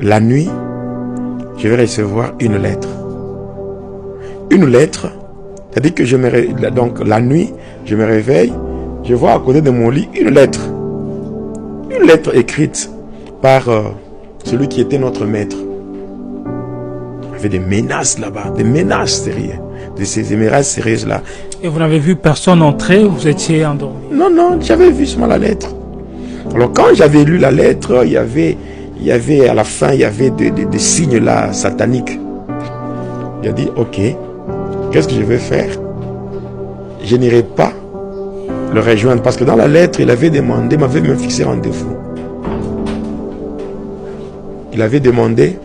la nuit, je vais recevoir une lettre. Une lettre, c'est-à-dire que donc la nuit, je me réveille, je vois à côté de mon lit une lettre. Une lettre écrite par celui qui était notre maître. Il y avait des menaces là-bas, des menaces sérieuses, des menaces sérieuses là. Et vous n'avez vu personne entrer, vous étiez endormi? Non, non, j'avais vu seulement la lettre. Alors quand j'avais lu la lettre, il y avait à la fin, il y avait des signes là, sataniques. Il a dit, ok, qu'est-ce que je vais faire? Je n'irai pas le rejoindre, parce que dans la lettre, il avait demandé, m'avait même fixé rendez-vous. Il avait demandé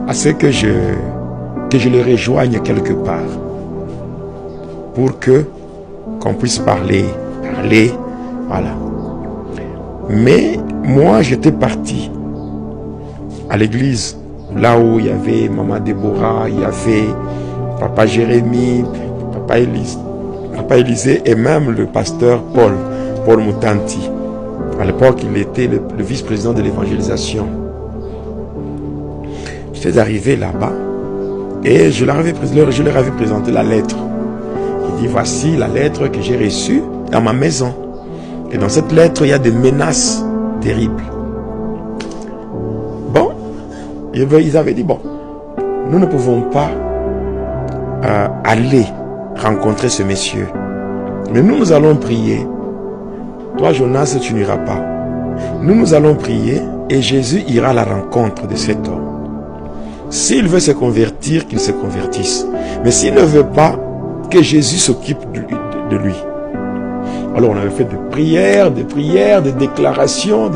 à ce que je le rejoigne quelque part, pour qu'on puisse parler, voilà. Mais moi, j'étais parti à l'église, là où il y avait Maman Déborah, il y avait Papa Jérémie, Papa Élisée et même le pasteur Paul Moutanti. À l'époque, il était le vice-président de l'évangélisation. J'étais arrivé là-bas et je leur avais présenté la lettre. Il dit, voici la lettre que j'ai reçue dans ma maison. Et dans cette lettre, il y a des menaces terribles. Bon, ils avaient dit, bon, nous ne pouvons pas aller rencontrer ce monsieur. Mais nous allons prier. Toi, Jonas, tu n'iras pas. Nous allons prier et Jésus ira à la rencontre de cet homme. S'il veut se convertir, qu'il se convertisse. Mais s'il ne veut pas, que Jésus s'occupe de lui. Alors on avait fait des prières, des déclarations.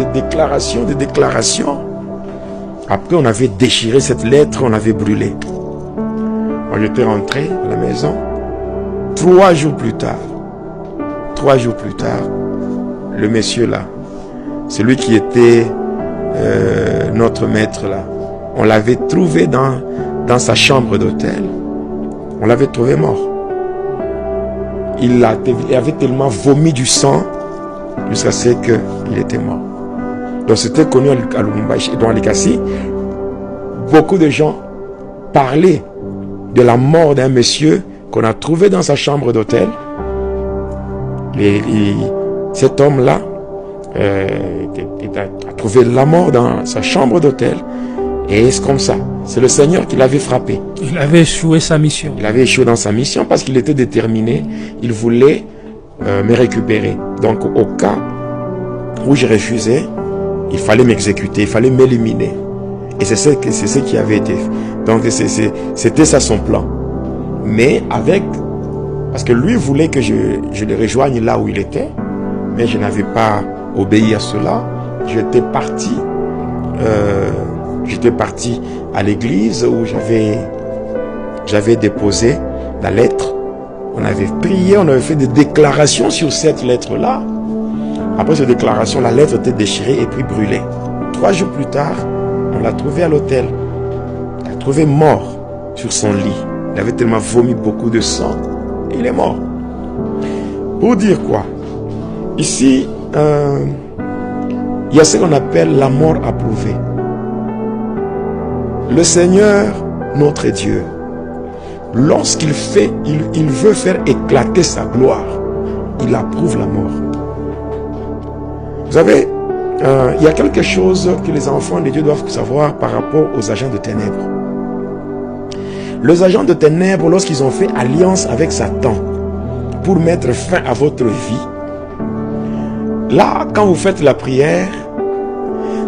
Après on avait déchiré cette lettre, on l'avait brûlée. Moi j'étais rentré à la maison. 3 jours plus tard, le monsieur là, celui qui était notre maître là, on l'avait trouvé dans sa chambre d'hôtel. On l'avait trouvé mort. Il avait tellement vomi du sang jusqu'à ce qu'il était mort. Donc c'était connu à Lubumbashi, dans Likasi. Beaucoup de gens parlaient de la mort d'un monsieur qu'on a trouvé dans sa chambre d'hôtel. Cet homme-là a trouvé la mort dans sa chambre d'hôtel. Et c'est comme ça. C'est le Seigneur qui l'avait frappé. Il avait échoué sa mission. Il avait échoué dans sa mission parce qu'il était déterminé. Il voulait me récupérer. Donc au cas où je refusais, il fallait m'exécuter, il fallait m'éliminer. Et c'est ce qui avait été fait. Donc c'était ça son plan. Mais parce que lui voulait que je le rejoigne là où il était. Mais je n'avais pas obéi à cela. J'étais parti à l'église où j'avais déposé la lettre. On avait prié, on avait fait des déclarations sur cette lettre-là. Après cette déclaration, la lettre était déchirée et puis brûlée. 3 jours plus tard, on l'a trouvé à l'hôtel. On l'a trouvé mort sur son lit. Il avait tellement vomi beaucoup de sang. Et il est mort. Pour dire quoi? Ici, il y a ce qu'on appelle la mort approuvée. Le Seigneur, notre Dieu, lorsqu'il veut faire éclater sa gloire, il approuve la mort. Vous savez, il y a quelque chose que les enfants de Dieu doivent savoir par rapport aux agents de ténèbres. Les agents de ténèbres, lorsqu'ils ont fait alliance avec Satan pour mettre fin à votre vie, là, quand vous faites la prière,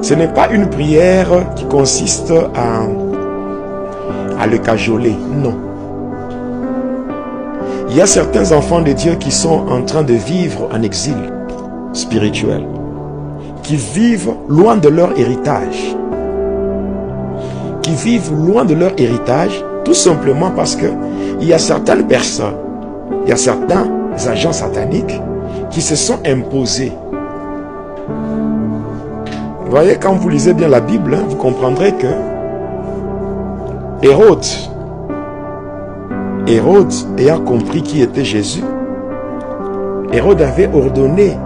ce n'est pas une prière qui consiste à le cajoler, non. Il y a certains enfants de Dieu qui sont en train de vivre en exil spirituel, qui vivent loin de leur héritage, tout simplement parce que il y a certaines personnes, il y a certains agents sataniques qui se sont imposés. Vous voyez, quand vous lisez bien la Bible, vous comprendrez que Hérode ayant compris qui était Jésus, Hérode avait ordonné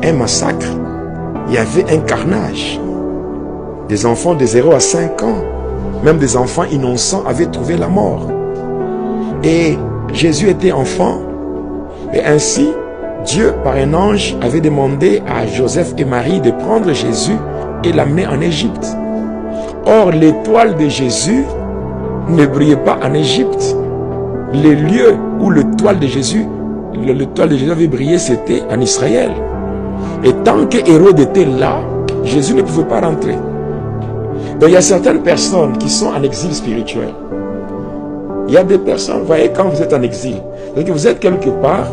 un massacre. il y avait un carnage. Des enfants de 0 à 5 ans, même des enfants innocents avaient trouvé la mort. Et Jésus était enfant. Et ainsi, Dieu, par un ange, avait demandé à Joseph et Marie de prendre Jésus et l'amener en Égypte. Or, l'étoile de Jésus ne brillait pas en Égypte. Les lieux où l'étoile de Jésus avait brillé, c'était en Israël. Et tant que Hérode était là, Jésus ne pouvait pas rentrer. Donc il y a certaines personnes qui sont en exil spirituel. Il y a des personnes, vous voyez, quand vous êtes en exil, donc vous êtes quelque part,